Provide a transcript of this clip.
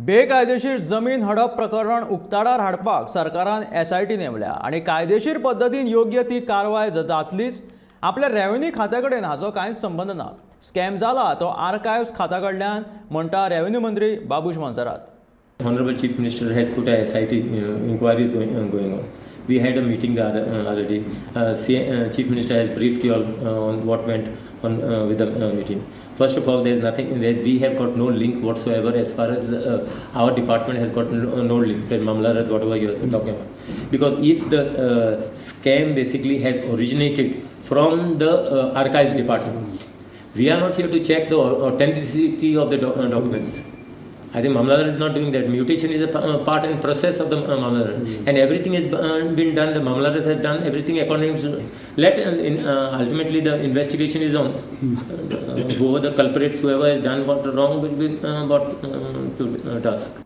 बेकायदेशीर जमीन हडप प्रकरण उक्ताडार हाडपाक सरकारान SIT नेमल्या आणि कायदेशीर पद्दतीन योग्य ती कारवाय जातलीच. आपल्या रेव्हेन्यू खात्या कडेन हाचो कांयच संबंध ना. स्कॅम जाला तो आर्कायव्स खात्या कडल्यान म्हणटा रेव्हेन्यू मंत्री Babush Monserrate. Honorable Chief Minister has put a SIT inquiries going on. We had a meeting the other day. Chief Minister has briefed you all on what went on with the meeting. First of all, there is nothing. We have got no link whatsoever as far as our department has got no link. Mamla is whatever you are talking about. Because if the scam basically has originated from the archives department, we are not here to check the authenticity of the documents. I think Mamladar is not doing that. Mutation is a part and process of the Mamladar. And everything has been done. The Mamladars have done everything according to... ultimately the investigation is on. Whoever the culprits, whoever has done what wrong will be brought to task.